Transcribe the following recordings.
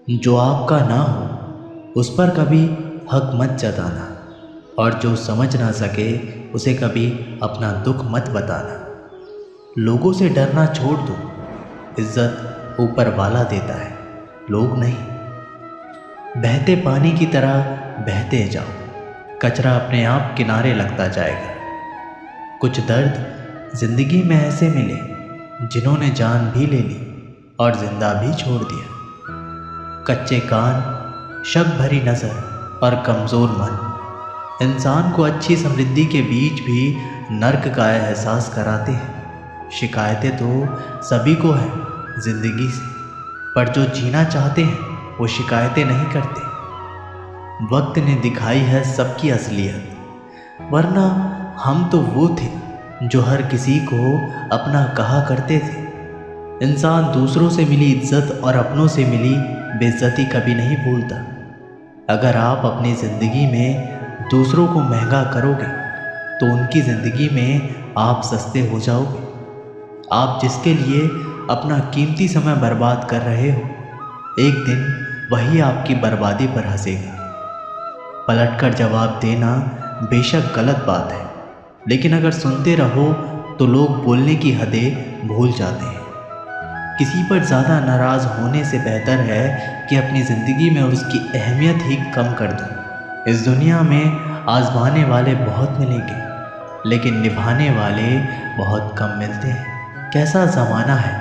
जो आपका ना हो उस पर कभी हक मत जताना, और जो समझ ना सके उसे कभी अपना दुख मत बताना। लोगों से डरना छोड़ दो, इज्जत ऊपर वाला देता है, लोग नहीं। बहते पानी की तरह बहते जाओ, कचरा अपने आप किनारे लगता जाएगा। कुछ दर्द जिंदगी में ऐसे मिले जिन्होंने जान भी ले ली और जिंदा भी छोड़ दिया। कच्चे कान, शक भरी नज़र और कमज़ोर मन इंसान को अच्छी समृद्धि के बीच भी नर्क का एहसास कराते हैं। शिकायतें तो सभी को है ज़िंदगी से, पर जो जीना चाहते हैं वो शिकायतें नहीं करते। वक्त ने दिखाई है सबकी असलियत, वरना हम तो वो थे जो हर किसी को अपना कहा करते थे। इंसान दूसरों से मिली इज्जत और अपनों से मिली बेइज्जती कभी नहीं भूलता। अगर आप अपनी ज़िंदगी में दूसरों को महंगा करोगे तो उनकी ज़िंदगी में आप सस्ते हो जाओगे। आप जिसके लिए अपना कीमती समय बर्बाद कर रहे हो, एक दिन वही आपकी बर्बादी पर हंसेगा। पलटकर जवाब देना बेशक गलत बात है, लेकिन अगर सुनते रहो तो लोग बोलने की हदें भूल जाते हैं। किसी पर ज़्यादा नाराज़ होने से बेहतर है कि अपनी ज़िंदगी में उसकी अहमियत ही कम कर दो। इस दुनिया में आजमाने वाले बहुत मिलेंगे, लेकिन निभाने वाले बहुत कम मिलते हैं। कैसा ज़माना है,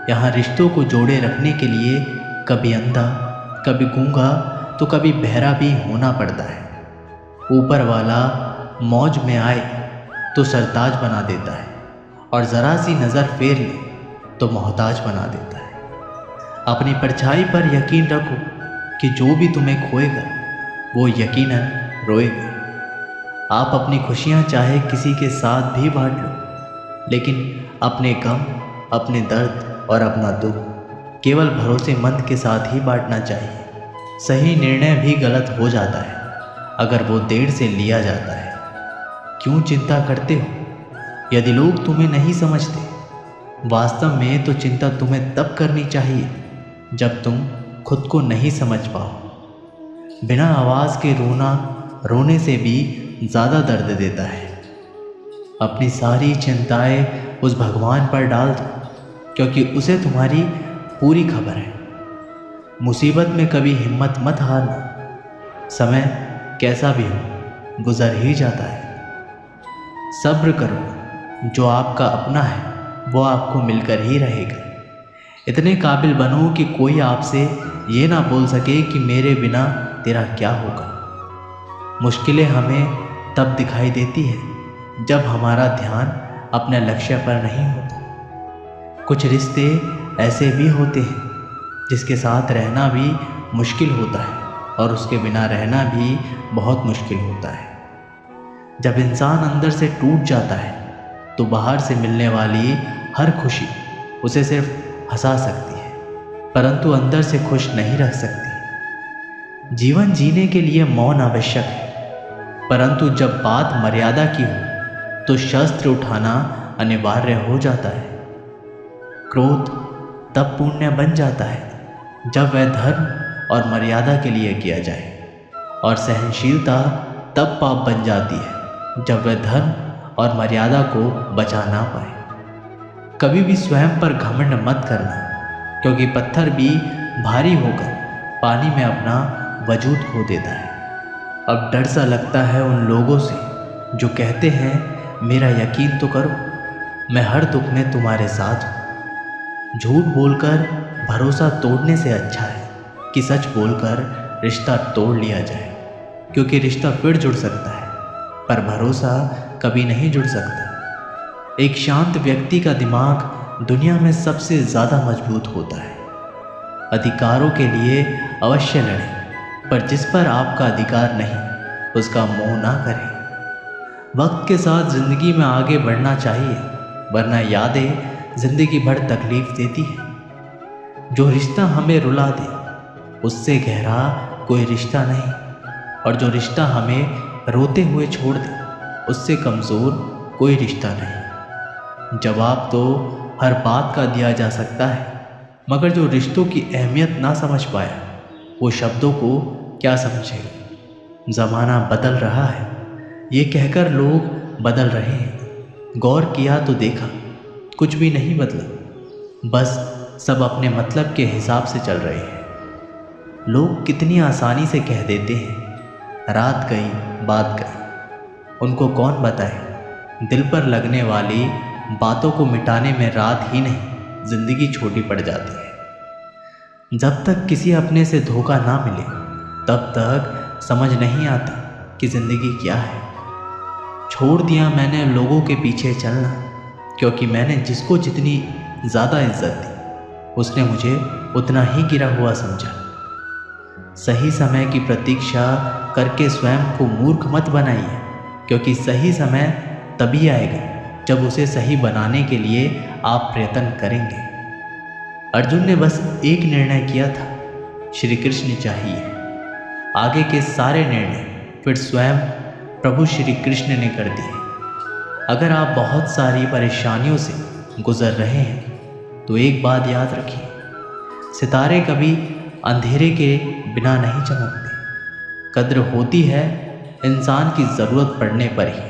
यहाँ रिश्तों को जोड़े रखने के लिए कभी अंधा, कभी गूंगा तो कभी बहरा भी होना पड़ता है। ऊपर वाला मौज में आए तो सरताज बना देता है, और ज़रा सी नज़र फेर ले तो मोहताज बना देता है। अपनी परछाई पर यकीन रखो कि जो भी तुम्हें खोएगा वो यकीनन रोएगा। आप अपनी खुशियाँ चाहे किसी के साथ भी बांट लो, लेकिन अपने गम, अपने दर्द और अपना दुख केवल भरोसेमंद के साथ ही बांटना चाहिए। सही निर्णय भी गलत हो जाता है अगर वो देर से लिया जाता है। क्यों चिंता करते हो यदि लोग तुम्हें नहीं समझते? वास्तव में तो चिंता तुम्हें तब करनी चाहिए जब तुम खुद को नहीं समझ पाओ। बिना आवाज़ के रोना रोने से भी ज़्यादा दर्द देता है। अपनी सारी चिंताएं उस भगवान पर डाल दो, क्योंकि उसे तुम्हारी पूरी खबर है। मुसीबत में कभी हिम्मत मत हारना, समय कैसा भी हो गुजर ही जाता है। सब्र करो, जो आपका अपना है वो आपको मिलकर ही रहेगा। इतने काबिल बनो कि कोई आपसे ये ना बोल सके कि मेरे बिना तेरा क्या होगा। मुश्किलें हमें तब दिखाई देती है जब हमारा ध्यान अपने लक्ष्य पर नहीं होता। कुछ रिश्ते ऐसे भी होते हैं जिसके साथ रहना भी मुश्किल होता है और उसके बिना रहना भी बहुत मुश्किल होता है। जब इंसान अंदर से टूट जाता है तो बाहर से मिलने वाली हर खुशी उसे सिर्फ हंसा सकती है, परंतु अंदर से खुश नहीं रख सकती। जीवन जीने के लिए मौन आवश्यक है, परंतु जब बात मर्यादा की हो तो शस्त्र उठाना अनिवार्य हो जाता है। क्रोध तब पुण्य बन जाता है जब वह धर्म और मर्यादा के लिए किया जाए, और सहनशीलता तब पाप बन जाती है जब वह धर्म और मर्यादा को बचा ना पाए। कभी भी स्वयं पर घमंड मत करना, क्योंकि पत्थर भी भारी होकर पानी में अपना वजूद खो देता है। अब डर सा लगता है उन लोगों से जो कहते हैं मेरा यकीन तो करो, मैं हर दुख में तुम्हारे साथ हूँ। झूठ बोलकर भरोसा तोड़ने से अच्छा है कि सच बोलकर रिश्ता तोड़ लिया जाए, क्योंकि रिश्ता फिर जुड़ सकता है पर भरोसा कभी नहीं जुड़ सकता। एक शांत व्यक्ति का दिमाग दुनिया में सबसे ज़्यादा मजबूत होता है। अधिकारों के लिए अवश्य लड़ें, पर जिस पर आपका अधिकार नहीं उसका मोह ना करें। वक्त के साथ ज़िंदगी में आगे बढ़ना चाहिए, वरना यादें ज़िंदगी भर तकलीफ़ देती है। जो रिश्ता हमें रुला दे उससे गहरा कोई रिश्ता नहीं, और जो रिश्ता हमें रोते हुए छोड़ दे उससे कमज़ोर कोई रिश्ता नहीं। जवाब तो हर बात का दिया जा सकता है, मगर जो रिश्तों की अहमियत ना समझ पाया वो शब्दों को क्या समझेगा। ज़माना बदल रहा है, ये कहकर लोग बदल रहे हैं। गौर किया तो देखा कुछ भी नहीं बदला, बस सब अपने मतलब के हिसाब से चल रहे हैं। लोग कितनी आसानी से कह देते हैं रात गई बात गई। उनको कौन बताए दिल पर लगने वाली बातों को मिटाने में रात ही नहीं जिंदगी छोटी पड़ जाती है। जब तक किसी अपने से धोखा ना मिले तब तक समझ नहीं आता कि ज़िंदगी क्या है। छोड़ दिया मैंने लोगों के पीछे चलना, क्योंकि मैंने जिसको जितनी ज़्यादा इज्जत दी उसने मुझे उतना ही गिरा हुआ समझा। सही समय की प्रतीक्षा करके स्वयं को मूर्ख मत बनाइए, क्योंकि सही समय तभी आएगा जब उसे सही बनाने के लिए आप प्रयत्न करेंगे। अर्जुन ने बस एक निर्णय किया था, श्री कृष्ण चाहिए। आगे के सारे निर्णय फिर स्वयं प्रभु श्री कृष्ण ने कर दिए। अगर आप बहुत सारी परेशानियों से गुजर रहे हैं तो एक बात याद रखिए, सितारे कभी अंधेरे के बिना नहीं चमकते। कद्र होती है इंसान की ज़रूरत पड़ने पर ही,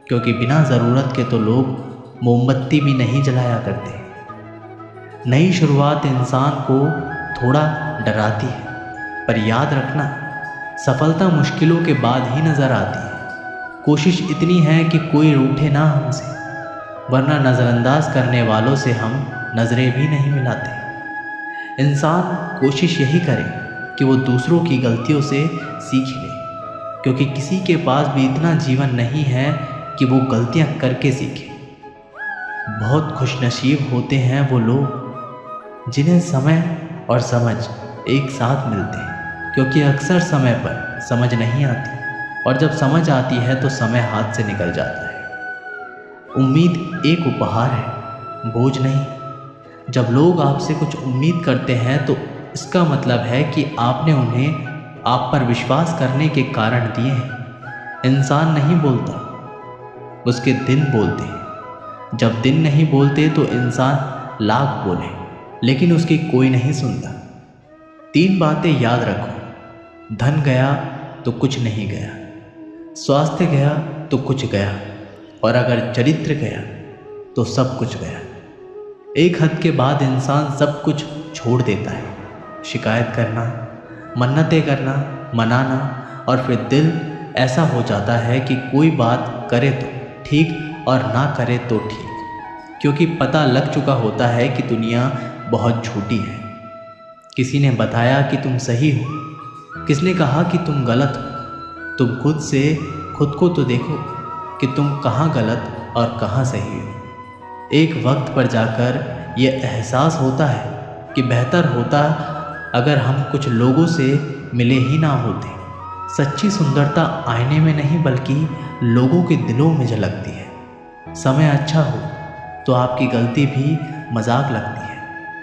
क्योंकि बिना ज़रूरत के तो लोग मोमबत्ती भी नहीं जलाया करते। नई शुरुआत इंसान को थोड़ा डराती है, पर याद रखना सफलता मुश्किलों के बाद ही नज़र आती है। कोशिश इतनी है कि कोई रूठे ना हमसे, वरना नज़रअंदाज करने वालों से हम नज़रें भी नहीं मिलाते। इंसान कोशिश यही करे कि वो दूसरों की गलतियों से सीख ले, क्योंकि किसी के पास भी इतना जीवन नहीं है कि वो गलतियां करके सीखे। बहुत खुशनसीब होते हैं वो लोग जिन्हें समय और समझ एक साथ मिलते हैं, क्योंकि अक्सर समय पर समझ नहीं आती और जब समझ आती है तो समय हाथ से निकल जाता है। उम्मीद एक उपहार है, बोझ नहीं। जब लोग आपसे कुछ उम्मीद करते हैं तो इसका मतलब है कि आपने उन्हें आप पर विश्वास करने के कारण दिए हैं। इंसान नहीं बोलता, उसके दिन बोलते हैं। जब दिन नहीं बोलते तो इंसान लाख बोले, लेकिन उसकी कोई नहीं सुनता। 3 बातें याद रखो, धन गया तो कुछ नहीं गया, स्वास्थ्य गया तो कुछ गया, और अगर चरित्र गया तो सब कुछ गया। एक हद के बाद इंसान सब कुछ छोड़ देता है। शिकायत करना, मन्नतें करना, मनाना, और फिर दिल ऐसा हो जाता है कि कोई बात करे तो ठीक और ना करे तो ठीक, क्योंकि पता लग चुका होता है कि दुनिया बहुत छोटी है। किसी ने बताया कि तुम सही हो, किसने कहा कि तुम गलत हो। तुम खुद को तो देखो कि तुम कहाँ गलत और कहाँ सही हो। एक वक्त पर जाकर ये एहसास होता है कि बेहतर होता अगर हम कुछ लोगों से मिले ही ना होते। सच्ची सुंदरता आईने में नहीं बल्कि लोगों के दिलों में झलकती है। समय अच्छा हो तो आपकी गलती भी मजाक लगती है,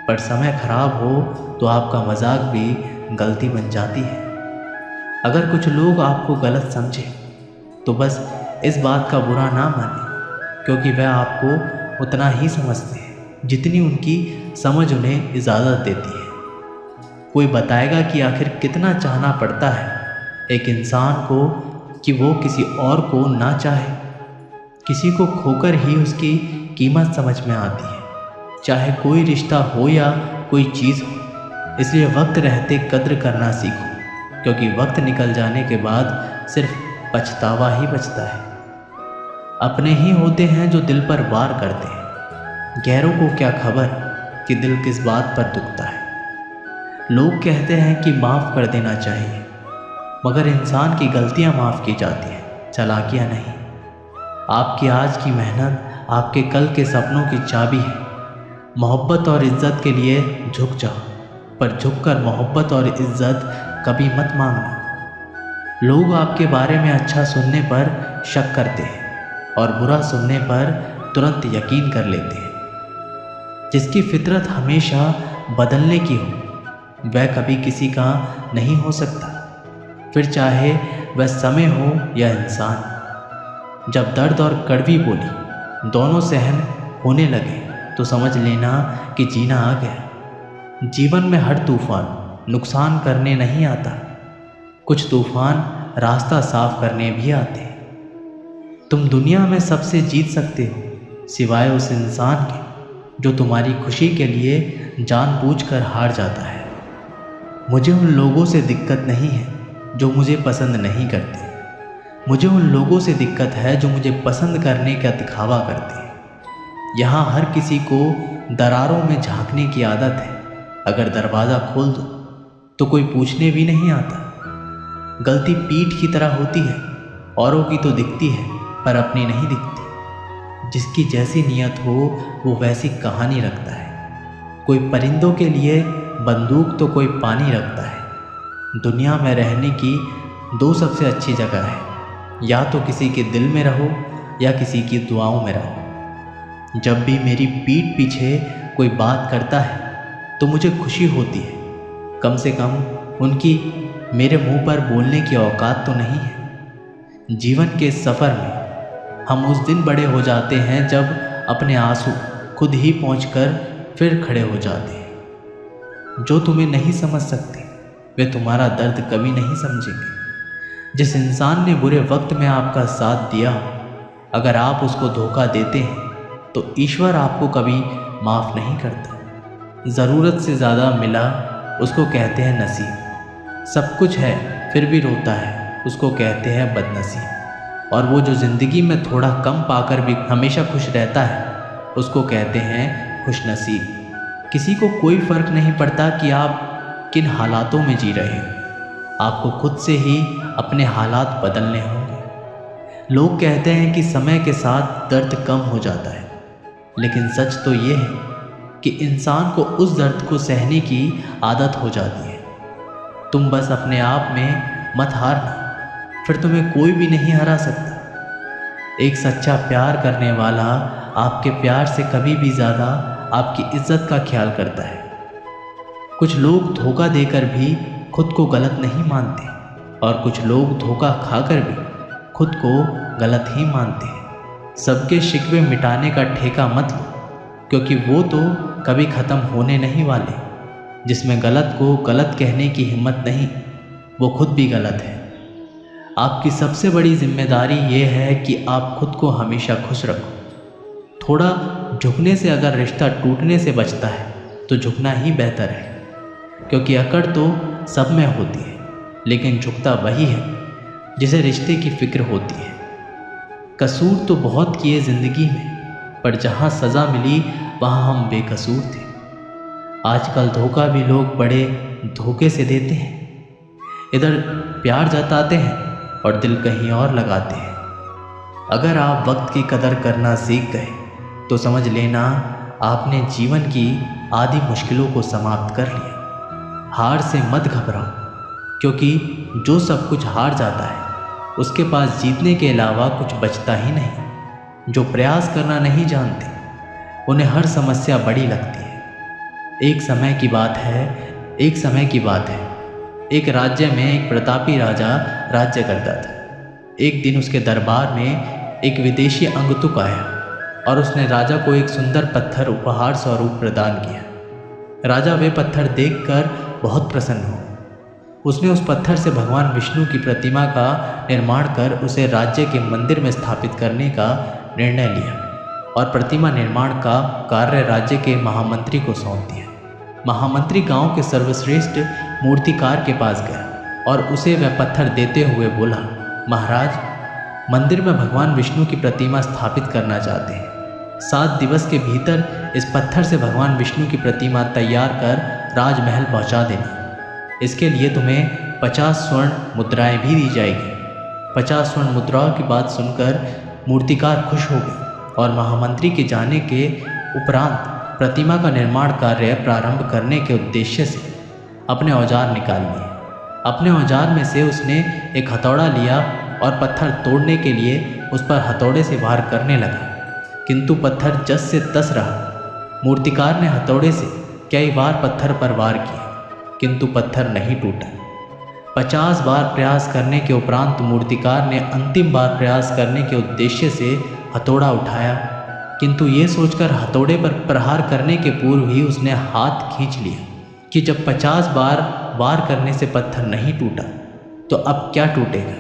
पर समय खराब हो तो आपका मजाक भी गलती बन जाती है। अगर कुछ लोग आपको गलत समझे तो बस इस बात का बुरा ना माने, क्योंकि वह आपको उतना ही समझते हैं जितनी उनकी समझ उन्हें इजाज़त देती है। कोई बताएगा कि आखिर कितना चाहना पड़ता है एक इंसान को कि वो किसी और को ना चाहे। किसी को खोकर ही उसकी कीमत समझ में आती है, चाहे कोई रिश्ता हो या कोई चीज़ हो। इसलिए वक्त रहते कद्र करना सीखो, क्योंकि वक्त निकल जाने के बाद सिर्फ पछतावा ही बचता है। अपने ही होते हैं जो दिल पर वार करते हैं, गैरों को क्या खबर कि दिल किस बात पर दुखता है। लोग कहते हैं कि माफ़ कर देना चाहिए, मगर इंसान की गलतियां माफ़ की जाती हैं, चालाकियां नहीं। आपकी आज की मेहनत आपके कल के सपनों की चाबी है। मोहब्बत और इज़्ज़त के लिए झुक जाओ, पर झुककर मोहब्बत और इज़्ज़त कभी मत मांगना। लोग आपके बारे में अच्छा सुनने पर शक करते हैं और बुरा सुनने पर तुरंत यकीन कर लेते हैं। जिसकी फितरत हमेशा बदलने की हो वह कभी किसी का नहीं हो सकता, फिर चाहे वह समय हो या इंसान। जब दर्द और कड़वी बोली दोनों सहन होने लगे तो समझ लेना कि जीना आ गया। जीवन में हर तूफान नुकसान करने नहीं आता, कुछ तूफान रास्ता साफ करने भी आते हैं। तुम दुनिया में सबसे जीत सकते हो सिवाय उस इंसान के जो तुम्हारी खुशी के लिए जानबूझकर हार जाता है। मुझे उन लोगों से दिक्कत नहीं है जो मुझे पसंद नहीं करते, मुझे उन लोगों से दिक्कत है जो मुझे पसंद करने का दिखावा करते हैं। यहाँ हर किसी को दरारों में झांकने की आदत है, अगर दरवाज़ा खोल दो तो कोई पूछने भी नहीं आता। गलती पीठ की तरह होती है, औरों की तो दिखती है पर अपनी नहीं दिखती। जिसकी जैसी नियत हो वो वैसी कहानी रखता है। कोई परिंदों के लिए बंदूक तो कोई पानी रखता है। दुनिया में रहने की दो सबसे अच्छी जगह है, या तो किसी के दिल में रहो या किसी की दुआओं में रहो। जब भी मेरी पीठ पीछे कोई बात करता है तो मुझे खुशी होती है, कम से कम उनकी मेरे मुंह पर बोलने की औकात तो नहीं है। जीवन के सफ़र में हम उस दिन बड़े हो जाते हैं जब अपने आंसू खुद ही पहुंचकर फिर खड़े हो जाते हैं। जो तुम्हें नहीं समझ सकते वे तुम्हारा दर्द कभी नहीं समझेंगे। जिस इंसान ने बुरे वक्त में आपका साथ दिया, अगर आप उसको धोखा देते हैं तो ईश्वर आपको कभी माफ़ नहीं करता। ज़रूरत से ज़्यादा मिला उसको कहते हैं नसीब। सब कुछ है फिर भी रोता है उसको कहते हैं बदनसीब। और वो जो ज़िंदगी में थोड़ा कम पाकर भी हमेशा खुश रहता है उसको कहते हैं खुशनसीब। किसी को कोई फ़र्क नहीं पड़ता कि आप किन हालातों में जी रहे हैं, आपको खुद से ही अपने हालात बदलने होंगे। लोग कहते हैं कि समय के साथ दर्द कम हो जाता है, लेकिन सच तो ये है कि इंसान को उस दर्द को सहने की आदत हो जाती है। तुम बस अपने आप में मत हारना, फिर तुम्हें कोई भी नहीं हरा सकता। एक सच्चा प्यार करने वाला आपके प्यार से कभी भी ज़्यादा आपकी इज्जत का ख्याल करता है। कुछ लोग धोखा देकर भी खुद को गलत नहीं मानते, और कुछ लोग धोखा खाकर भी खुद को गलत ही मानते हैं। सबके शिकवे मिटाने का ठेका मत लो, क्योंकि वो तो कभी ख़त्म होने नहीं वाले। जिसमें गलत को गलत कहने की हिम्मत नहीं, वो खुद भी गलत है। आपकी सबसे बड़ी जिम्मेदारी ये है कि आप खुद को हमेशा खुश रखो। थोड़ा झुकने से अगर रिश्ता टूटने से बचता है तो झुकना ही बेहतर है, क्योंकि अकड़ तो सब में होती है, लेकिन झुकता वही है जिसे रिश्ते की फिक्र होती है। कसूर तो बहुत किए ज़िंदगी में, पर जहाँ सज़ा मिली वहाँ हम बेकसूर थे। आजकल धोखा भी लोग बड़े धोखे से देते हैं। इधर प्यार जताते हैं और दिल कहीं और लगाते हैं। अगर आप वक्त की कदर करना सीख गए तो समझ लेना आपने जीवन की आधी मुश्किलों को समाप्त कर लिया। हार से मत घबराओ, क्योंकि जो सब कुछ हार जाता है उसके पास जीतने के अलावा कुछ बचता ही नहीं। जो प्रयास करना नहीं जानते उन्हें हर समस्या बड़ी लगती है। एक समय की बात है, एक राज्य में एक प्रतापी राजा राज्य करता था। एक दिन उसके दरबार में एक विदेशी अंगतुक आया और उसने राजा को एक सुंदर पत्थर उपहार स्वरूप प्रदान किया। राजा वे पत्थर देखकर बहुत प्रसन्न हो। उसने उस पत्थर से भगवान विष्णु की प्रतिमा का निर्माण कर उसे राज्य के मंदिर में स्थापित करने का निर्णय लिया और प्रतिमा निर्माण का कार्य राज्य के महामंत्री को सौंप दिया। महामंत्री गांव के सर्वश्रेष्ठ मूर्तिकार के पास गया और उसे वह पत्थर देते हुए बोला, महाराज, मंदिर में भगवान विष्णु की प्रतिमा स्थापित करना चाहते हैं। 7 दिवस के भीतर इस पत्थर से भगवान विष्णु की प्रतिमा तैयार कर राजमहल पहुंचा देना। इसके लिए तुम्हें 50 स्वर्ण मुद्राएं भी दी जाएगी। 50 स्वर्ण मुद्राओं की बात सुनकर मूर्तिकार खुश हो गए और महामंत्री के जाने के उपरांत प्रतिमा का निर्माण कार्य प्रारंभ करने के उद्देश्य से अपने औजार निकाल लिए। अपने औजार में से उसने एक हथौड़ा लिया और पत्थर तोड़ने के लिए उस पर हथौड़े से वार करने लगा, किंतु पत्थर जस से तस रहा। मूर्तिकार ने हथौड़े से कई बार पत्थर पर वार किया, किंतु पत्थर नहीं टूटा। 50 बार प्रयास करने के उपरांत मूर्तिकार ने अंतिम बार प्रयास करने के उद्देश्य से हथौड़ा उठाया, किंतु ये सोचकर हथौड़े पर प्रहार करने के पूर्व ही उसने हाथ खींच लिया कि जब 50 बार वार करने से पत्थर नहीं टूटा तो अब क्या टूटेगा।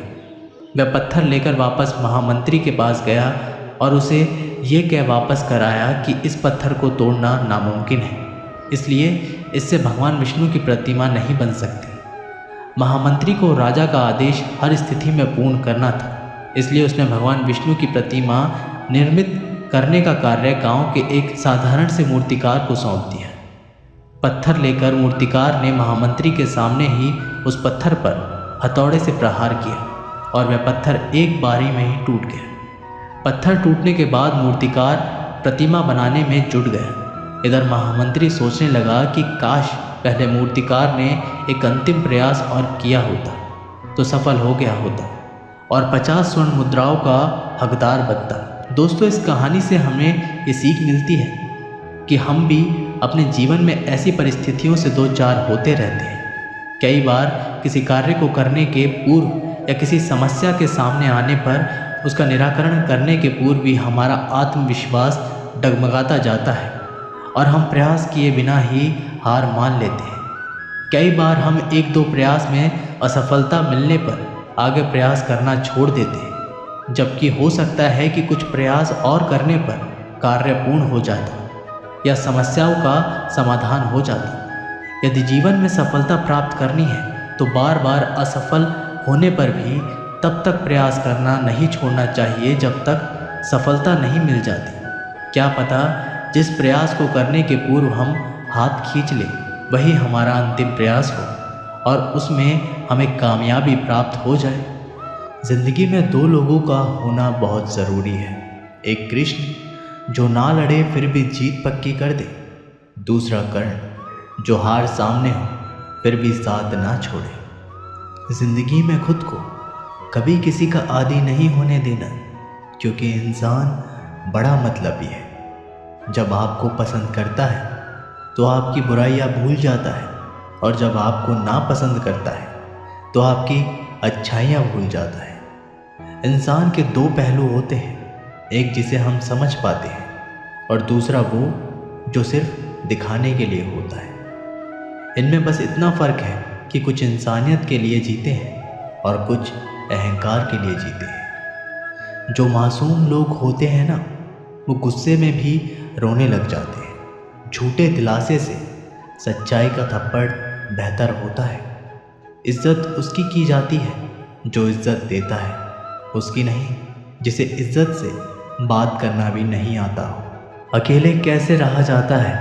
वह पत्थर लेकर वापस महामंत्री के पास गया और उसे ये कह वापस कराया कि इस पत्थर को तोड़ना नामुमकिन है, इसलिए इससे भगवान विष्णु की प्रतिमा नहीं बन सकती। महामंत्री को राजा का आदेश हर स्थिति में पूर्ण करना था, इसलिए उसने भगवान विष्णु की प्रतिमा निर्मित करने का कार्य गांव के एक साधारण से मूर्तिकार को सौंप दिया। पत्थर लेकर मूर्तिकार ने महामंत्री के सामने ही उस पत्थर पर हथौड़े से प्रहार किया और वह पत्थर एक बारी में ही टूट गया। पत्थर टूटने के बाद मूर्तिकार प्रतिमा बनाने में जुट गया। इधर महामंत्री सोचने लगा कि काश पहले मूर्तिकार ने एक अंतिम प्रयास और किया होता तो सफल हो गया होता और 50 स्वर्ण मुद्राओं का हकदार बनता। दोस्तों, इस कहानी से हमें ये सीख मिलती है कि हम भी अपने जीवन में ऐसी परिस्थितियों से दो चार होते रहते हैं। कई बार किसी कार्य को करने के पूर्व या किसी समस्या के सामने आने पर उसका निराकरण करने के पूर्व भी हमारा आत्मविश्वास डगमगाता जाता है और हम प्रयास किए बिना ही हार मान लेते हैं। कई बार हम एक दो प्रयास में असफलता मिलने पर आगे प्रयास करना छोड़ देते हैं, जबकि हो सकता है कि कुछ प्रयास और करने पर कार्य पूर्ण हो जाता या समस्याओं का समाधान हो जाता। यदि जीवन में सफलता प्राप्त करनी है तो बार बार असफल होने पर भी तब तक प्रयास करना नहीं छोड़ना चाहिए जब तक सफलता नहीं मिल जाती। क्या पता जिस प्रयास को करने के पूर्व हम हाथ खींच लें वही हमारा अंतिम प्रयास हो और उसमें हमें कामयाबी प्राप्त हो जाए। जिंदगी में दो लोगों का होना बहुत ज़रूरी है। एक कृष्ण जो ना लड़े फिर भी जीत पक्की कर दे, दूसरा कर्ण जो हार सामने हो फिर भी साथ ना छोड़े। जिंदगी में खुद को कभी किसी का आदी नहीं होने देना, क्योंकि इंसान बड़ा मतलबी है। जब आपको पसंद करता है तो आपकी बुराइयां भूल जाता है और जब आपको नापसंद करता है तो आपकी अच्छाइयां भूल जाता है। इंसान के दो पहलू होते हैं, एक जिसे हम समझ पाते हैं और दूसरा वो जो सिर्फ दिखाने के लिए होता है। इनमें बस इतना फ़र्क है कि कुछ इंसानियत के लिए जीते हैं और कुछ अहंकार के लिए जीते हैं। जो मासूम लोग होते हैं ना, वो गुस्से में भी रोने लग जाते हैं। झूठे दिलासे से सच्चाई का थप्पड़ बेहतर होता है। इज्जत उसकी की जाती है जो इज्जत देता है, उसकी नहीं जिसे इज्जत से बात करना भी नहीं आता हो। अकेले कैसे रहा जाता है,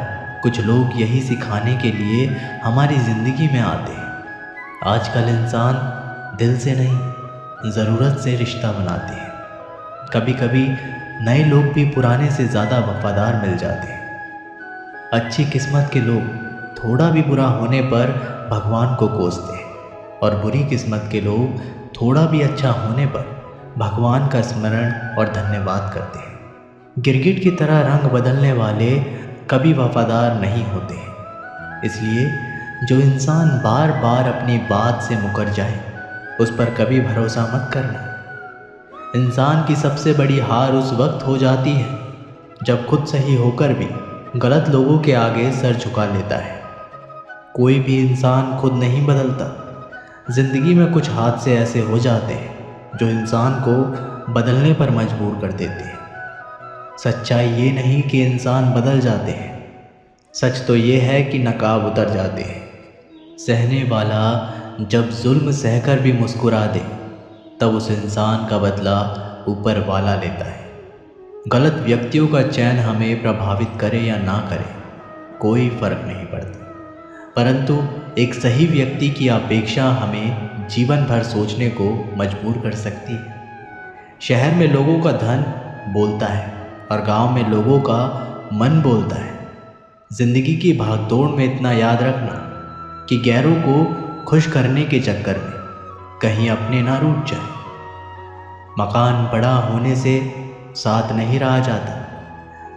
कुछ लोग यही सिखाने के लिए हमारी ज़िंदगी में आते हैं। आजकल इंसान दिल से नहीं ज़रूरत से रिश्ता बनाते हैं। कभी कभी नए लोग भी पुराने से ज़्यादा वफादार मिल जाते हैं। अच्छी किस्मत के लोग थोड़ा भी बुरा होने पर भगवान को कोसते हैं और बुरी किस्मत के लोग थोड़ा भी अच्छा होने पर भगवान का स्मरण और धन्यवाद करते हैं। गिरगिट की तरह रंग बदलने वाले कभी वफादार नहीं होते हैं। इसलिए जो इंसान बार बार अपनी बात से मुकर जाए उस पर कभी भरोसा मत करना। इंसान की सबसे बड़ी हार उस वक्त हो जाती है जब खुद सही होकर भी गलत लोगों के आगे सर झुका लेता है। कोई भी इंसान खुद नहीं बदलता। ज़िंदगी में कुछ हादसे ऐसे हो जाते हैं जो इंसान को बदलने पर मजबूर कर देते हैं। सच्चाई ये नहीं कि इंसान बदल जाते हैं, सच तो ये है कि नकाब उतर जाते हैं। सहने वाला जब जुल्म सहकर भी मुस्कुरा दे तब उस इंसान का बदला ऊपर वाला लेता है। गलत व्यक्तियों का चयन हमें प्रभावित करे या ना करे कोई फ़र्क नहीं पड़ता, परंतु एक सही व्यक्ति की अपेक्षा हमें जीवन भर सोचने को मजबूर कर सकती है। शहर में लोगों का धन बोलता है और गांव में लोगों का मन बोलता है। ज़िंदगी की भागदौड़ में इतना याद रखना कि गैरों को खुश करने के चक्कर में कहीं अपने ना रूठ जाए। मकान बड़ा होने से साथ नहीं रहा जाता,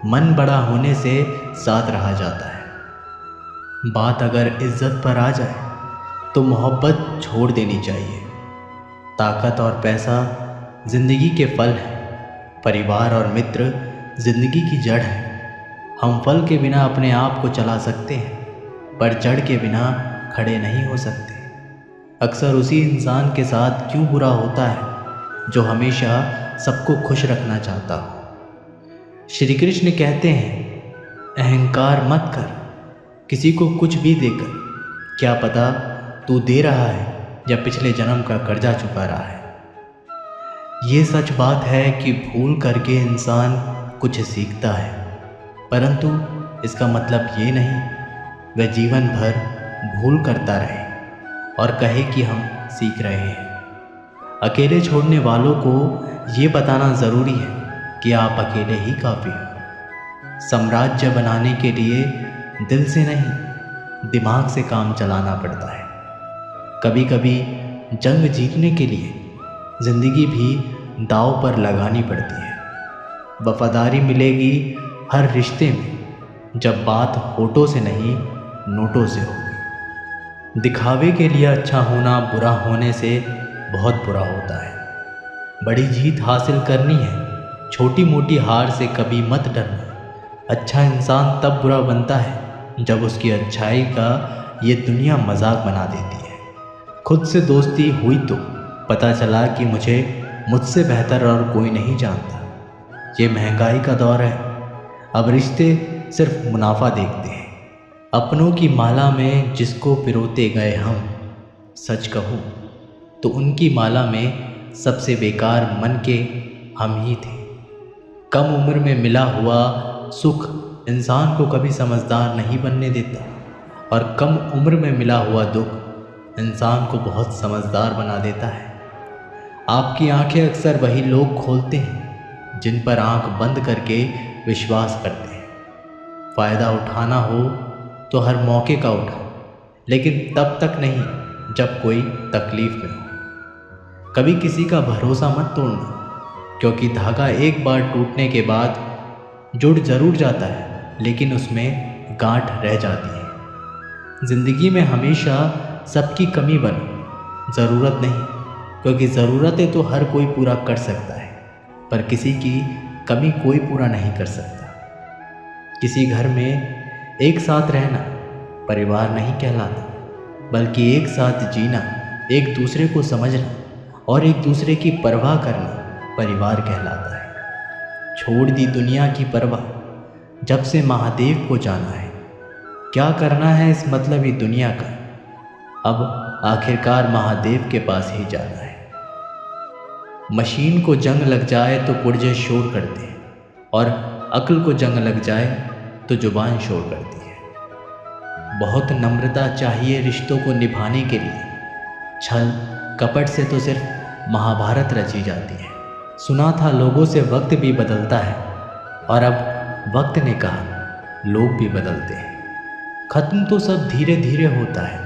मन बड़ा होने से साथ रहा जाता है। बात अगर इज्जत पर आ जाए तो मोहब्बत छोड़ देनी चाहिए। ताकत और पैसा ज़िंदगी के फल हैं, परिवार और मित्र ज़िंदगी की जड़ है। हम फल के बिना अपने आप को चला सकते हैं पर जड़ के बिना खड़े नहीं हो सकते। अक्सर उसी इंसान के साथ क्यों बुरा होता है जो हमेशा सबको खुश रखना चाहता हो। श्री कृष्ण कहते हैं, अहंकार मत कर, किसी को कुछ भी देकर, क्या पता तू दे रहा है या पिछले जन्म का कर्जा चुका रहा है। ये सच बात है कि भूल करके इंसान कुछ सीखता है, परंतु इसका मतलब ये नहीं वह जीवन भर भूल करता रहे और कहे कि हम सीख रहे हैं। अकेले छोड़ने वालों को ये बताना ज़रूरी है कि आप अकेले ही काफ़ी हो। साम्राज्य बनाने के लिए दिल से नहीं, दिमाग से काम चलाना पड़ता है। कभी कभी जंग जीतने के लिए ज़िंदगी भी दांव पर लगानी पड़ती है। वफादारी मिलेगी हर रिश्ते में जब बात होठों से नहीं नोटों से होगी। दिखावे के लिए अच्छा होना बुरा होने से बहुत बुरा होता है। बड़ी जीत हासिल करनी है, छोटी मोटी हार से कभी मत डरना। अच्छा इंसान तब बुरा बनता है जब उसकी अच्छाई का ये दुनिया मजाक बना देती है। खुद से दोस्ती हुई तो पता चला कि मुझसे बेहतर और कोई नहीं जानता। ये महंगाई का दौर है, अब रिश्ते सिर्फ मुनाफा देखते हैं। अपनों की माला में जिसको पिरोते गए हम, सच कहूँ तो उनकी माला में सबसे बेकार मन के हम ही थे। कम उम्र में मिला हुआ सुख इंसान को कभी समझदार नहीं बनने देता और कम उम्र में मिला हुआ दुख इंसान को बहुत समझदार बना देता है। आपकी आंखें अक्सर वही लोग खोलते हैं जिन पर आंख बंद करके विश्वास करते हैं। फ़ायदा उठाना हो तो हर मौके का उठाओ, लेकिन तब तक नहीं जब कोई तकलीफ़ में हो। कभी किसी का भरोसा मत तोड़ना, क्योंकि धागा एक बार टूटने के बाद जुड़ ज़रूर जाता है, लेकिन उसमें गांठ रह जाती है। ज़िंदगी में हमेशा सबकी कमी बनो, ज़रूरत नहीं, क्योंकि ज़रूरतें तो हर कोई पूरा कर सकता है, पर किसी की कमी कोई पूरा नहीं कर सकता। किसी घर में एक साथ रहना परिवार नहीं कहलाता, बल्कि एक साथ जीना, एक दूसरे को समझना और एक दूसरे की परवाह करना परिवार कहलाता है। छोड़ दी दुनिया की परवाह, जब से महादेव को जाना है। क्या करना है इस मतलबी दुनिया का, अब आखिरकार महादेव के पास ही जाना है। मशीन को जंग लग जाए तो पुर्जे शोर करते हैं, और अक्ल को जंग लग जाए तो जुबान शोर करती है। बहुत नम्रता चाहिए रिश्तों को निभाने के लिए। छल कपट से तो सिर्फ महाभारत रची जाती है। सुना था लोगों से वक्त भी बदलता है, और अब वक्त ने कहा लोग भी बदलते हैं। ख़त्म तो सब धीरे धीरे होता है,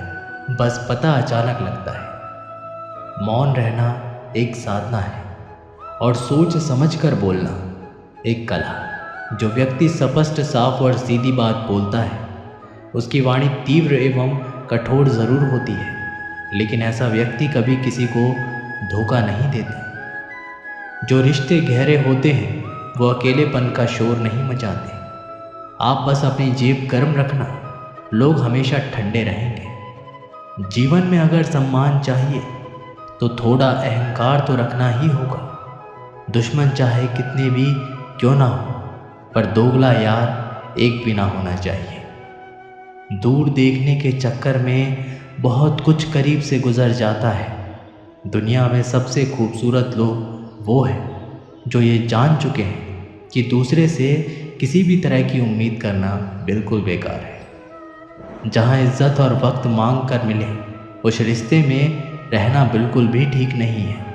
बस पता अचानक लगता है। मौन रहना एक साधना है और सोच समझकर बोलना एक कला। जो व्यक्ति स्पष्ट, साफ और सीधी बात बोलता है, उसकी वाणी तीव्र एवं कठोर ज़रूर होती है, लेकिन ऐसा व्यक्ति कभी किसी को धोखा नहीं देता। जो रिश्ते गहरे होते हैं वो अकेलेपन का शोर नहीं मचाते। आप बस अपनी जेब गर्म रखना, लोग हमेशा ठंडे रहेंगे। जीवन में अगर सम्मान चाहिए तो थोड़ा अहंकार तो रखना ही होगा। दुश्मन चाहे कितने भी क्यों ना हो, पर दोगला यार एक भी ना होना चाहिए। दूर देखने के चक्कर में बहुत कुछ करीब से गुजर जाता है। दुनिया में सबसे खूबसूरत लोग वो हैं जो ये जान चुके हैं कि दूसरे से किसी भी तरह की उम्मीद करना बिल्कुल बेकार है। जहाँ इज्जत और वक्त मांग कर मिले, उस रिश्ते में रहना बिल्कुल भी ठीक नहीं है।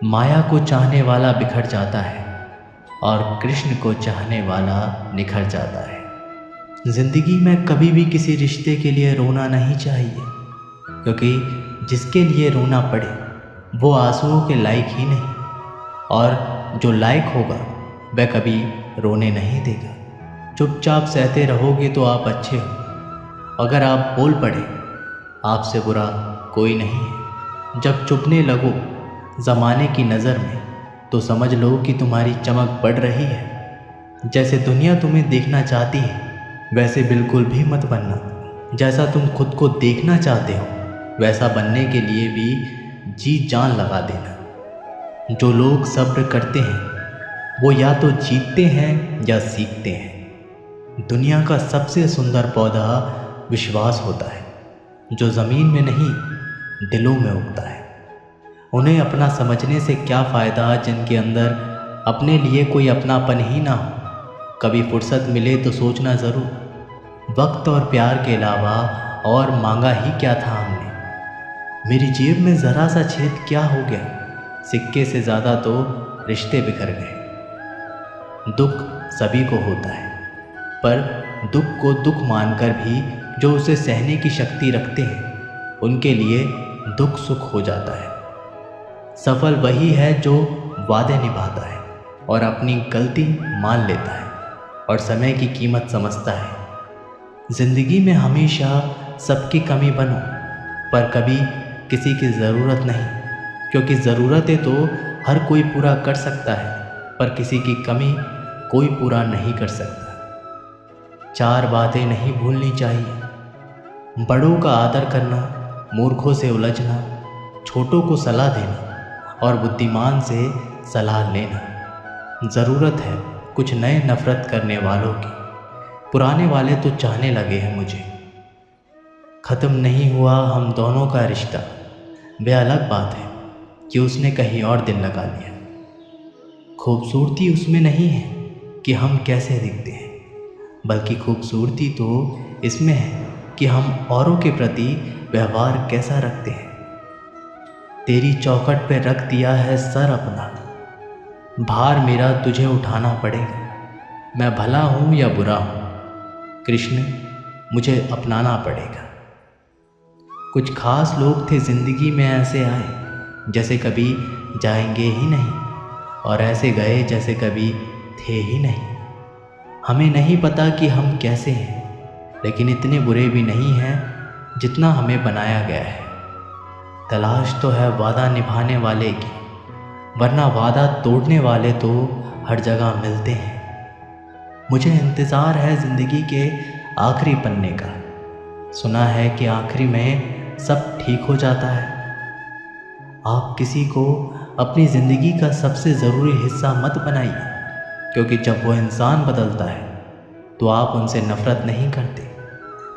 माया को चाहने वाला बिखर जाता है और कृष्ण को चाहने वाला निखर जाता है। ज़िंदगी में कभी भी किसी रिश्ते के लिए रोना नहीं चाहिए, क्योंकि जिसके लिए रोना पड़े वो आंसुओं के लायक ही नहीं, और जो लायक होगा वह कभी रोने नहीं देगा। चुपचाप सहते रहोगे तो आप अच्छे हो। अगर आप बोल पड़े, आपसे बुरा कोई नहीं है। जब चुपने लगो ज़माने की नज़र में, तो समझ लो कि तुम्हारी चमक बढ़ रही है। जैसे दुनिया तुम्हें देखना चाहती है वैसे बिल्कुल भी मत बनना। जैसा तुम खुद को देखना चाहते हो वैसा बनने के लिए भी जी जान लगा देना। जो लोग सब्र करते हैं वो या तो जीतते हैं या सीखते हैं। दुनिया का सबसे सुंदर पौधा विश्वास होता है, जो ज़मीन में नहीं दिलों में उगता है। उन्हें अपना समझने से क्या फ़ायदा जिनके अंदर अपने लिए कोई अपनापन ही ना हो। कभी फुर्सत मिले तो सोचना ज़रूर, वक्त और प्यार के अलावा और मांगा ही क्या था हमने। मेरी जेब में ज़रा सा छेद क्या हो गया, सिक्के से ज़्यादा तो रिश्ते बिखर गए। दुख सभी को होता है, पर दुख को दुख मानकर भी जो उसे सहने की शक्ति रखते हैं उनके लिए दुख सुख हो जाता है। सफल वही है जो वादे निभाता है और अपनी गलती मान लेता है और समय की कीमत समझता है। ज़िंदगी में हमेशा सबकी कमी बनो, पर कभी किसी की ज़रूरत नहीं, क्योंकि ज़रूरतें तो हर कोई पूरा कर सकता है, पर किसी की कमी कोई पूरा नहीं कर सकता। 4 बातें नहीं भूलनी चाहिए। बड़ों का आदर करना, मूर्खों से उलझना, छोटों को सलाह देना और बुद्धिमान से सलाह लेना। ज़रूरत है कुछ नए नफ़रत करने वालों की, पुराने वाले तो चाहने लगे हैं मुझे। ख़त्म नहीं हुआ हम दोनों का रिश्ता, वह अलग बात है कि उसने कहीं और दिल लगा लिया। खूबसूरती उसमें नहीं है कि हम कैसे दिखते हैं, बल्कि खूबसूरती तो इसमें है कि हम औरों के प्रति व्यवहार कैसा रखते हैं। तेरी चौखट पे रख दिया है सर अपना, भार मेरा तुझे उठाना पड़ेगा। मैं भला हूँ या बुरा हूँ कृष्ण, मुझे अपनाना पड़ेगा। कुछ खास लोग थे ज़िंदगी में ऐसे आए जैसे कभी जाएंगे ही नहीं, और ऐसे गए जैसे कभी थे ही नहीं। हमें नहीं पता कि हम कैसे हैं, लेकिन इतने बुरे भी नहीं हैं जितना हमें बनाया गया है। तलाश तो है वादा निभाने वाले की, वरना वादा तोड़ने वाले तो हर जगह मिलते हैं। मुझे इंतज़ार है ज़िंदगी के आखिरी पन्ने का। सुना है कि आखिरी में सब ठीक हो जाता है। आप किसी को अपनी ज़िंदगी का सबसे ज़रूरी हिस्सा मत बनाइए, क्योंकि जब वो इंसान बदलता है तो आप उनसे नफ़रत नहीं करते,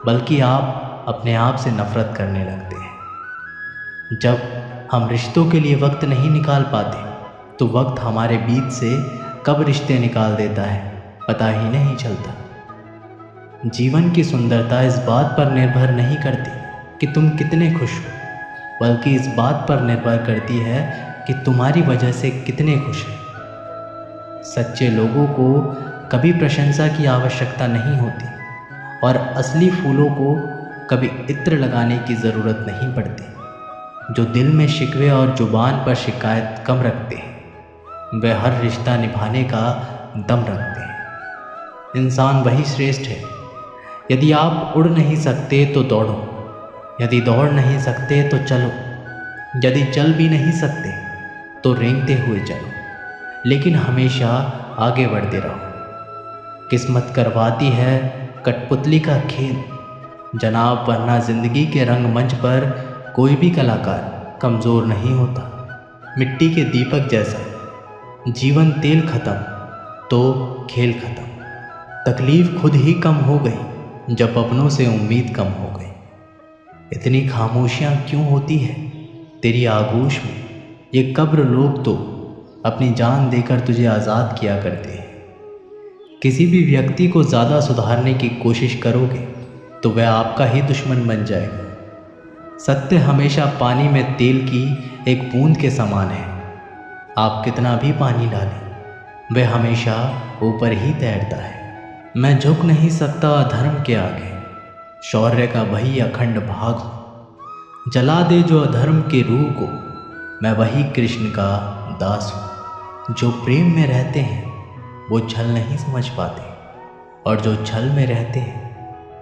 बल्कि आप अपने आप से नफ़रत करने लगते हैं। जब हम रिश्तों के लिए वक्त नहीं निकाल पाते तो वक्त हमारे बीच से कब रिश्ते निकाल देता है पता ही नहीं चलता। जीवन की सुंदरता इस बात पर निर्भर नहीं करती कि तुम कितने खुश हो, बल्कि इस बात पर निर्भर करती है कि तुम्हारी वजह से कितने खुश हैं। सच्चे लोगों को कभी प्रशंसा की आवश्यकता नहीं होती, और असली फूलों को कभी इत्र लगाने की ज़रूरत नहीं पड़ती। जो दिल में शिकवे और जुबान पर शिकायत कम रखते हैं वे हर रिश्ता निभाने का दम रखते हैं। इंसान वही श्रेष्ठ है। यदि आप उड़ नहीं सकते तो दौड़ो, यदि दौड़ नहीं सकते तो चलो, यदि चल भी नहीं सकते तो रेंगते हुए चलो, लेकिन हमेशा आगे बढ़ते रहो। किस्मत करवाती है कठपुतली का खेल जनाब, वरना ज़िंदगी के रंगमंच पर कोई भी कलाकार कमज़ोर नहीं होता। मिट्टी के दीपक जैसा जीवन, तेल ख़त्म तो खेल ख़त्म। तकलीफ़ खुद ही कम हो गई जब अपनों से उम्मीद कम हो गई। इतनी खामोशियाँ क्यों होती है तेरी आगोश में? ये कब्र लोग तो अपनी जान देकर तुझे आज़ाद किया करते हैं। किसी भी व्यक्ति को ज़्यादा सुधारने की कोशिश करोगे तो वह आपका ही दुश्मन बन जाएगा। सत्य हमेशा पानी में तेल की एक बूंद के समान है। आप कितना भी पानी डालें वह हमेशा ऊपर ही तैरता है। मैं झुक नहीं सकता अधर्म के आगे, शौर्य का वही अखंड भाग हूँ। जला दे जो अधर्म के रूह को, मैं वही कृष्ण का दास हूँ। जो प्रेम में रहते हैं वो छल नहीं समझ पाते, और जो छल में रहते हैं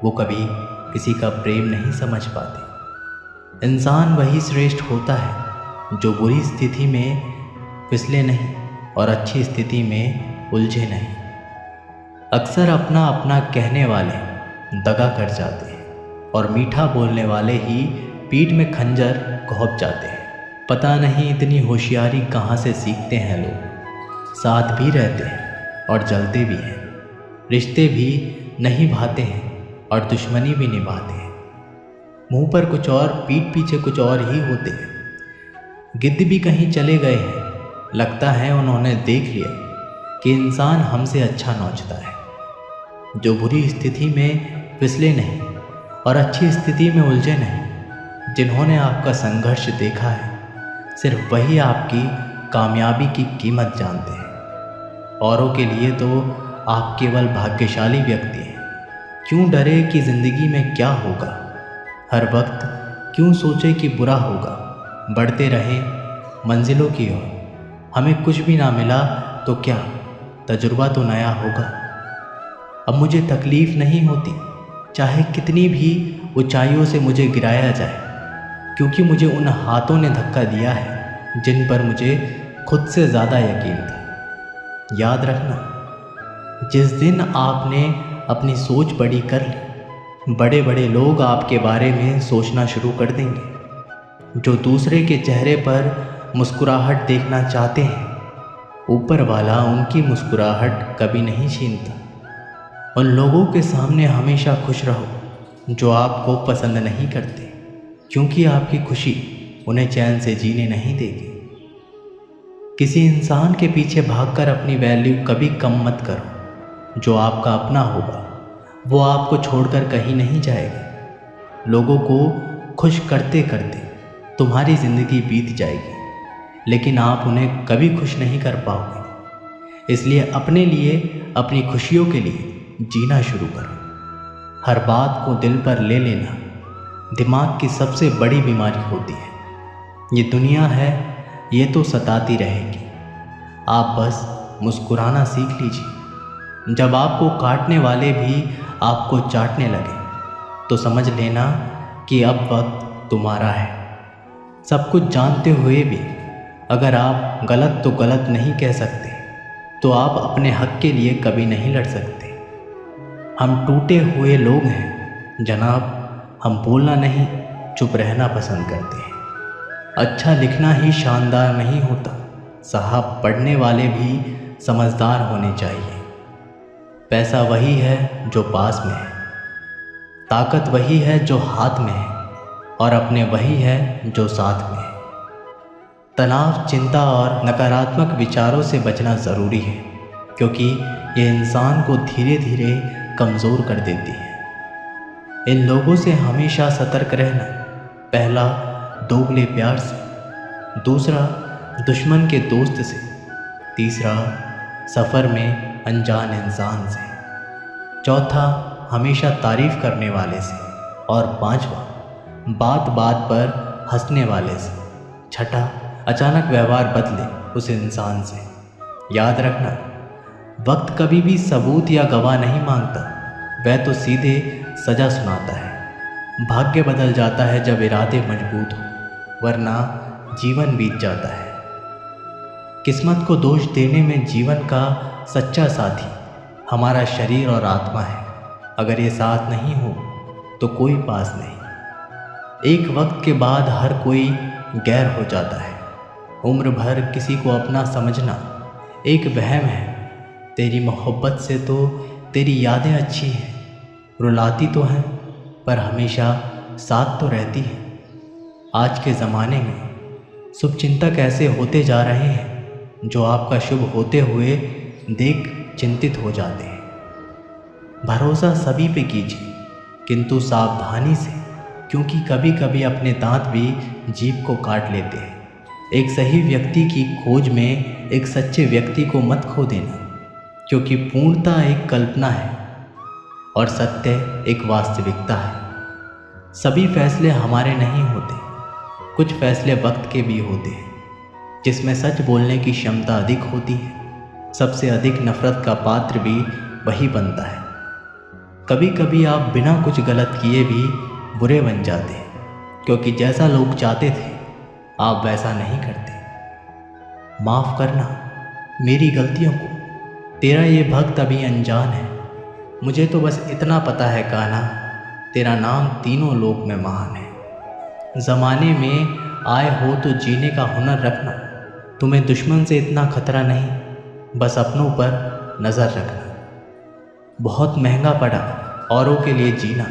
वो कभी किसी का प्रेम नहीं समझ पाते। इंसान वही श्रेष्ठ होता है जो बुरी स्थिति में फिसले नहीं और अच्छी स्थिति में उलझे नहीं। अक्सर अपना अपना कहने वाले दगा कर जाते हैं, और मीठा बोलने वाले ही पीठ में खंजर घोंप जाते हैं। पता नहीं इतनी होशियारी कहाँ से सीखते हैं लोग। साथ भी रहते हैं और जलते भी हैं, रिश्ते भी नहीं भाते हैं और दुश्मनी भी निभाते हैं। मुंह पर कुछ और पीठ पीछे कुछ और ही होते हैं। गिद्ध भी कहीं चले गए हैं, लगता है उन्होंने देख लिया कि इंसान हमसे अच्छा नोचता है। जो बुरी स्थिति में फिसले नहीं और अच्छी स्थिति में उलझे नहीं, जिन्होंने आपका संघर्ष देखा है, सिर्फ वही आपकी कामयाबी की कीमत जानते हैं। औरों के लिए तो आप केवल भाग्यशाली व्यक्ति हैं। क्यों डरे कि ज़िंदगी में क्या होगा, हर वक्त क्यों सोचे कि बुरा होगा। बढ़ते रहें मंजिलों की ओर, हमें कुछ भी ना मिला तो क्या, तजुर्बा तो नया होगा। अब मुझे तकलीफ़ नहीं होती चाहे कितनी भी ऊंचाइयों से मुझे गिराया जाए, क्योंकि मुझे उन हाथों ने धक्का दिया है जिन पर मुझे खुद से ज़्यादा यकीन था। याद रखना, जिस दिन आपने अपनी सोच बड़ी कर ली, बड़े बड़े लोग आपके बारे में सोचना शुरू कर देंगे। जो दूसरे के चेहरे पर मुस्कुराहट देखना चाहते हैं, ऊपर वाला उनकी मुस्कुराहट कभी नहीं छीनता। उन लोगों के सामने हमेशा खुश रहो जो आपको पसंद नहीं करते, क्योंकि आपकी खुशी उन्हें चैन से जीने नहीं देगी। किसी इंसान के पीछे भागकर अपनी वैल्यू कभी कम मत करो। जो आपका अपना होगा वो आपको छोड़कर कहीं नहीं जाएगा। लोगों को खुश करते करते तुम्हारी ज़िंदगी बीत जाएगी, लेकिन आप उन्हें कभी खुश नहीं कर पाओगे। इसलिए अपने लिए, अपनी खुशियों के लिए जीना शुरू करो। हर बात को दिल पर ले लेना दिमाग की सबसे बड़ी बीमारी होती है। ये दुनिया है, ये तो सताती रहेगी। आप बस मुस्कुराना सीख लीजिए। जब आपको काटने वाले भी आपको चाटने लगे तो समझ लेना कि अब वक्त तुम्हारा है। सब कुछ जानते हुए भी अगर आप गलत तो गलत नहीं कह सकते, तो आप अपने हक के लिए कभी नहीं लड़ सकते। हम टूटे हुए लोग हैं जनाब, हम बोलना नहीं चुप रहना पसंद करते हैं। अच्छा लिखना ही शानदार नहीं होता साहब, पढ़ने वाले भी समझदार होने चाहिए। पैसा वही है जो पास में है, ताकत वही है जो हाथ में है, और अपने वही है जो साथ में है। तनाव, चिंता और नकारात्मक विचारों से बचना ज़रूरी है, क्योंकि ये इंसान को धीरे धीरे कमज़ोर कर देती है। इन लोगों से हमेशा सतर्क रहना। पहला, दोगले प्यार से। दूसरा, दुश्मन के दोस्त से। तीसरा, सफ़र में अनजान इंसान से। चौथा, हमेशा तारीफ़ करने वाले से। और पांचवा, बात बात पर हंसने वाले से। छठा, अचानक व्यवहार बदले उस इंसान से। याद रखना, वक्त कभी भी सबूत या गवाह नहीं मांगता, वह तो सीधे सज़ा सुनाता है। भाग्य बदल जाता है जब इरादे मजबूत हो, वरना जीवन बीत जाता है। किस्मत को दोष देने में जीवन का सच्चा साथी हमारा शरीर और आत्मा है। अगर ये साथ नहीं हो तो कोई पास नहीं। एक वक्त के बाद हर कोई गैर हो जाता है। उम्र भर किसी को अपना समझना एक वहम है। तेरी मोहब्बत से तो तेरी यादें अच्छी हैं, रुलाती तो हैं पर हमेशा साथ तो रहती है। आज के ज़माने में शुभचिंतक ऐसे होते जा रहे हैं जो आपका शुभ होते हुए देख चिंतित हो जाते हैं। भरोसा सभी पे कीजिए, किंतु सावधानी से, क्योंकि कभी कभी अपने दांत भी जीभ को काट लेते हैं। एक सही व्यक्ति की खोज में एक सच्चे व्यक्ति को मत खो देना, क्योंकि पूर्णता एक कल्पना है और सत्य एक वास्तविकता है। सभी फैसले हमारे नहीं होते, कुछ फैसले वक्त के भी होते हैं, जिसमें सच बोलने की क्षमता अधिक होती है। सबसे अधिक नफरत का पात्र भी वही बनता है। कभी कभी आप बिना कुछ गलत किए भी बुरे बन जाते हैं, क्योंकि जैसा लोग चाहते थे आप वैसा नहीं करते। माफ़ करना मेरी गलतियों को, तेरा ये भक्त अभी अनजान है। मुझे तो बस इतना पता है कान्हा, तेरा नाम तीनों लोक में महान है। ज़माने में आए हो तो जीने का हुनर रखना। तुम्हें दुश्मन से इतना खतरा नहीं, बस अपनों पर नज़र रखना। बहुत महंगा पड़ा औरों के लिए जीना,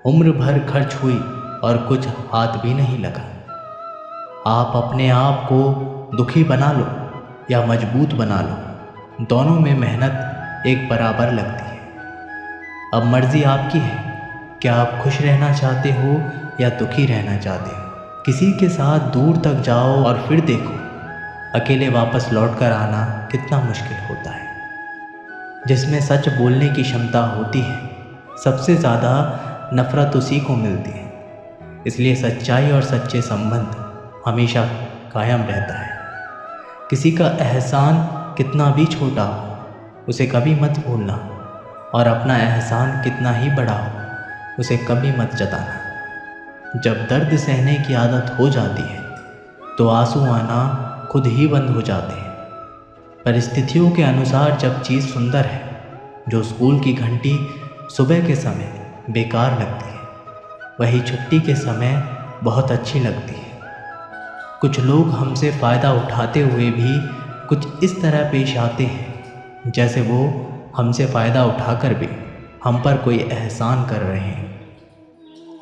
उम्र भर खर्च हुई और कुछ हाथ भी नहीं लगा। आप अपने आप को दुखी बना लो या मजबूत बना लो, दोनों में मेहनत एक बराबर लगती है। अब मर्ज़ी आपकी है, क्या आप खुश रहना चाहते हो या दुखी रहना चाहते हो। किसी के साथ दूर तक जाओ और फिर देखो अकेले वापस लौट कर आना कितना मुश्किल होता है। जिसमें सच बोलने की क्षमता होती है, सबसे ज़्यादा नफ़रत उसी को मिलती है। इसलिए सच्चाई और सच्चे संबंध हमेशा कायम रहता है। किसी का एहसान कितना भी छोटा हो, उसे कभी मत भूलना, और अपना एहसान कितना ही बड़ा हो, उसे कभी मत जताना। जब दर्द सहने की आदत हो जाती है तो आंसू आना खुद ही बंद हो जाते हैं। परिस्थितियों के अनुसार जब चीज़ सुंदर है, जो स्कूल की घंटी सुबह के समय बेकार लगती है, वही छुट्टी के समय बहुत अच्छी लगती है। कुछ लोग हमसे फ़ायदा उठाते हुए भी कुछ इस तरह पेश आते हैं जैसे वो हमसे फ़ायदा उठाकर भी हम पर कोई एहसान कर रहे हैं।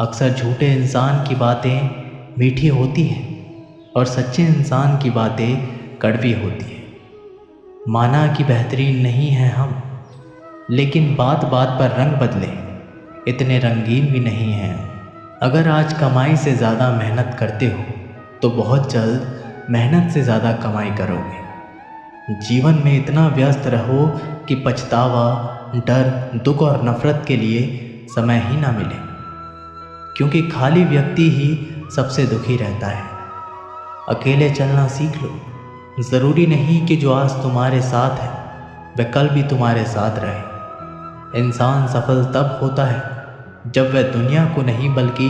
अक्सर झूठे इंसान की बातें मीठी होती हैं और सच्चे इंसान की बातें कड़वी होती हैं। माना कि बेहतरीन नहीं हैं हम, लेकिन बात बात पर रंग बदले इतने रंगीन भी नहीं हैं। अगर आज कमाई से ज़्यादा मेहनत करते हो तो बहुत जल्द मेहनत से ज़्यादा कमाई करोगे। जीवन में इतना व्यस्त रहो कि पछतावा, डर, दुख और नफ़रत के लिए समय ही ना मिले, क्योंकि खाली व्यक्ति ही सबसे दुखी रहता है। अकेले चलना सीख लो। ज़रूरी नहीं कि जो आज तुम्हारे साथ है वह कल भी तुम्हारे साथ रहे। इंसान सफल तब होता है जब वह दुनिया को नहीं बल्कि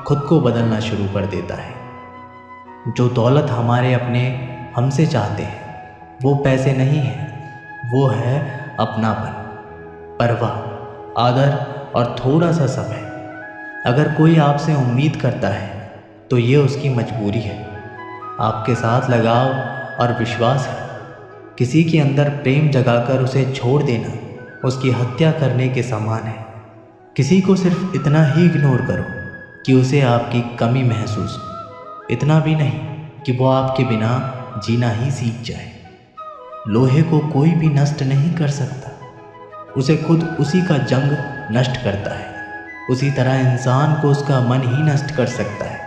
खुद को बदलना शुरू कर देता है। जो दौलत हमारे अपने हमसे चाहते हैं वो पैसे नहीं है, वो है अपनापन, परवाह, आदर और थोड़ा सा समय। अगर कोई आपसे उम्मीद करता है तो ये उसकी मजबूरी है। आपके साथ लगाव और विश्वास है। किसी के अंदर प्रेम जगाकर उसे छोड़ देना उसकी हत्या करने के समान है। किसी को सिर्फ इतना ही इग्नोर करो कि उसे आपकी कमी महसूस हो, इतना भी नहीं कि वो आपके बिना जीना ही सीख जाए। लोहे को कोई भी नष्ट नहीं कर सकता, उसे खुद उसी का जंग नष्ट करता है। उसी तरह इंसान को उसका मन ही नष्ट कर सकता है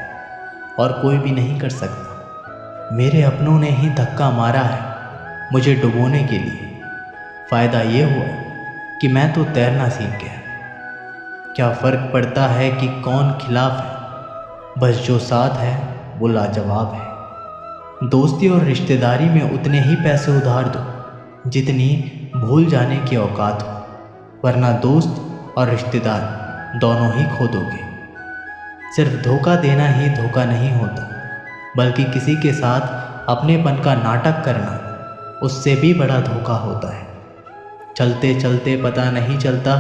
और कोई भी नहीं कर सकता। मेरे अपनों ने ही धक्का मारा है मुझे डुबोने के लिए। फ़ायदा ये हुआ कि मैं तो तैरना सीख गया। क्या फ़र्क पड़ता है कि कौन खिलाफ है, बस जो साथ है वो लाजवाब है। दोस्ती और रिश्तेदारी में उतने ही पैसे उधार दो जितनी भूल जाने की औकात हो, वरना दोस्त और रिश्तेदार दोनों ही खो दोगे। सिर्फ धोखा देना ही धोखा नहीं होता, बल्कि किसी के साथ अपनेपन का नाटक करना उससे भी बड़ा धोखा होता है। चलते चलते पता नहीं चलता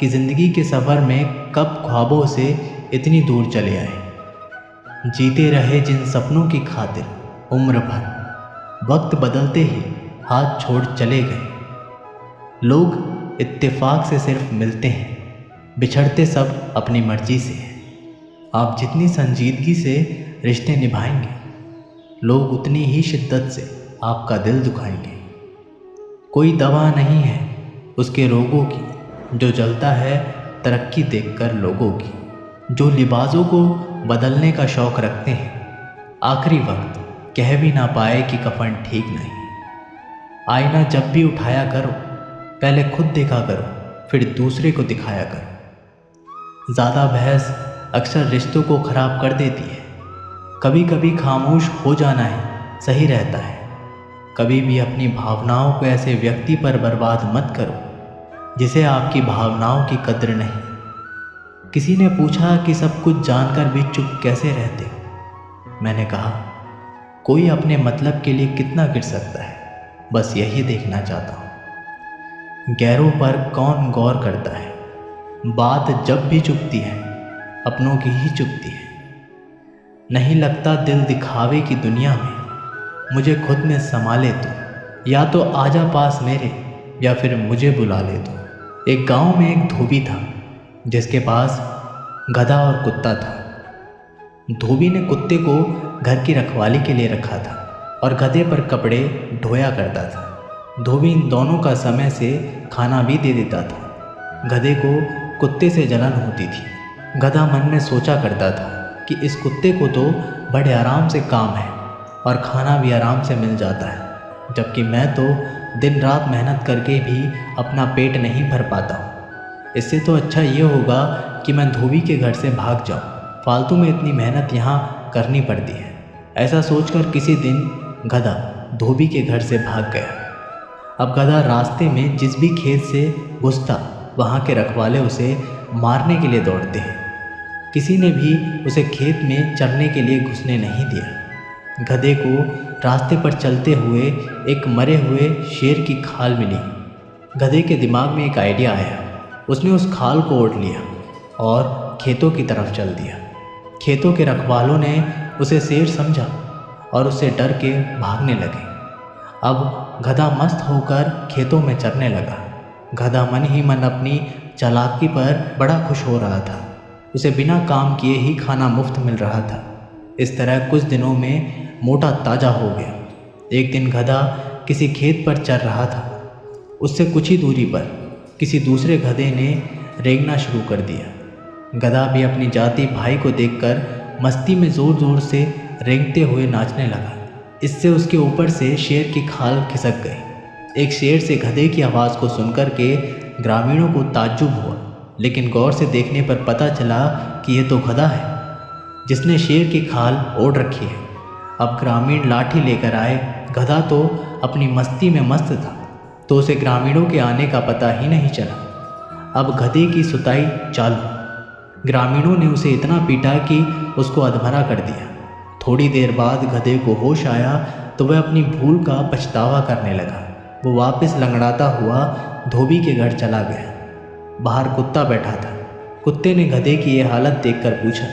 कि ज़िंदगी के सफ़र में कब ख्वाबों से इतनी दूर चले आए। जीते रहे जिन सपनों की खातिर उम्र भर, वक्त बदलते ही हाथ छोड़ चले गए। लोग इत्तेफाक से सिर्फ मिलते हैं, बिछड़ते सब अपनी मर्जी से हैं। आप जितनी संजीदगी से रिश्ते निभाएंगे, लोग उतनी ही शिद्दत से आपका दिल दुखाएंगे। कोई दवा नहीं है उसके रोगों की जो जलता है तरक्की देखकर लोगों की। जो लिबासों को बदलने का शौक़ रखते हैं, आखिरी वक्त कह भी ना पाए कि कफन ठीक नहीं। आईना जब भी उठाया करो, पहले खुद देखा करो, फिर दूसरे को दिखाया करो। ज़्यादा बहस अक्सर रिश्तों को ख़राब कर देती है। कभी कभी खामोश हो जाना ही सही रहता है। कभी भी अपनी भावनाओं को ऐसे व्यक्ति पर बर्बाद मत करो जिसे आपकी भावनाओं की कद्र नहीं। किसी ने पूछा कि सब कुछ जानकर भी चुप कैसे रहते हो। मैंने कहा, कोई अपने मतलब के लिए कितना गिर सकता है, बस यही देखना चाहता हूँ। गैरों पर कौन गौर करता है, बात जब भी चुभती है अपनों की ही चुभती है। नहीं लगता दिल दिखावे की दुनिया में, मुझे खुद में संभाले तो, या तो आजा पास मेरे या फिर मुझे बुला ले तो। एक गांव में एक धोबी था जिसके पास गधा और कुत्ता था। धोबी ने कुत्ते को घर की रखवाली के लिए रखा था और गधे पर कपड़े ढोया करता था। धोबी इन दोनों का समय से खाना भी दे देता था। गधे को कुत्ते से जलन होती थी। गधा मन में सोचा करता था कि इस कुत्ते को तो बड़े आराम से काम है और खाना भी आराम से मिल जाता है, जबकि मैं तो दिन रात मेहनत करके भी अपना पेट नहीं भर पाता हूँ। इससे तो अच्छा ये होगा कि मैं धोबी के घर से भाग जाऊँ, फालतू में इतनी मेहनत यहाँ करनी पड़ती है। ऐसा सोचकर किसी दिन गधा धोबी के घर से भाग गया। अब गधा रास्ते में जिस भी खेत से घुसता वहाँ के रखवाले उसे मारने के लिए दौड़ते हैं। किसी ने भी उसे खेत में चरने के लिए घुसने नहीं दिया। गधे को रास्ते पर चलते हुए एक मरे हुए शेर की खाल मिली। गधे के दिमाग में एक आइडिया आया। उसने उस खाल को ओढ़ लिया और खेतों की तरफ चल दिया। खेतों के रखवालों ने उसे शेर समझा और उससे डर के भागने लगे। अब गधा मस्त होकर खेतों में चरने लगा। गधा मन ही मन अपनी चालाकी पर बड़ा खुश हो रहा था। उसे बिना काम किए ही खाना मुफ्त मिल रहा था। इस तरह कुछ दिनों में मोटा ताजा हो गया। एक दिन गधा किसी खेत पर चर रहा था। उससे कुछ ही दूरी पर किसी दूसरे गधे ने रेंगना शुरू कर दिया। गधा भी अपनी जाति भाई को देखकर मस्ती में ज़ोर ज़ोर से रेंगते हुए नाचने लगा। इससे उसके ऊपर से शेर की खाल खिसक गई। एक शेर से गधे की आवाज़ को सुनकर के ग्रामीणों को ताज्जुब हुआ, लेकिन गौर से देखने पर पता चला कि यह तो गधा है जिसने शेर की खाल ओढ़ रखी है। अब ग्रामीण लाठी लेकर आए। गधा तो अपनी मस्ती में मस्त था, तो उसे ग्रामीणों के आने का पता ही नहीं चला। अब गधे की सुताई चालू। ग्रामीणों ने उसे इतना पीटा कि उसको अधमरा कर दिया। थोड़ी देर बाद गधे को होश आया तो वह अपनी भूल का पछतावा करने लगा। वो वापस लंगड़ाता हुआ धोबी के घर चला गया। बाहर कुत्ता बैठा था। कुत्ते ने गधे की ये हालत देखकर पूछा,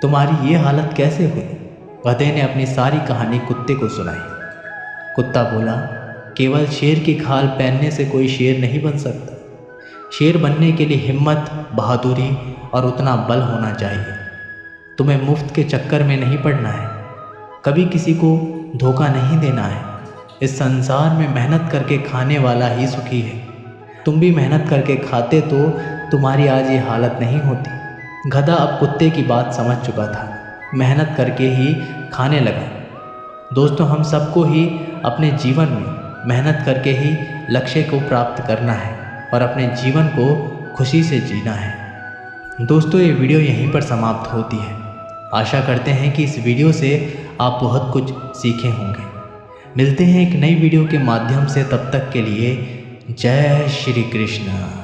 तुम्हारी ये हालत कैसे हुई? गधे ने अपनी सारी कहानी कुत्ते को सुनाई। कुत्ता बोला, केवल शेर की खाल पहनने से कोई शेर नहीं बन सकता। शेर बनने के लिए हिम्मत, बहादुरी और उतना बल होना चाहिए। तुम्हें मुफ्त के चक्कर में नहीं पड़ना है, कभी किसी को धोखा नहीं देना है। इस संसार में मेहनत करके खाने वाला ही सुखी है। तुम भी मेहनत करके खाते तो तुम्हारी आज ये हालत नहीं होती। गधा अब कुत्ते की बात समझ चुका था, मेहनत करके ही खाने लगा। दोस्तों, हम सबको ही अपने जीवन में मेहनत करके ही लक्ष्य को प्राप्त करना है और अपने जीवन को खुशी से जीना है। दोस्तों, ये वीडियो यहीं पर समाप्त होती है। आशा करते हैं कि इस वीडियो से आप बहुत कुछ सीखे होंगे। मिलते हैं एक नई वीडियो के माध्यम से। तब तक के लिए जय श्री कृष्ण।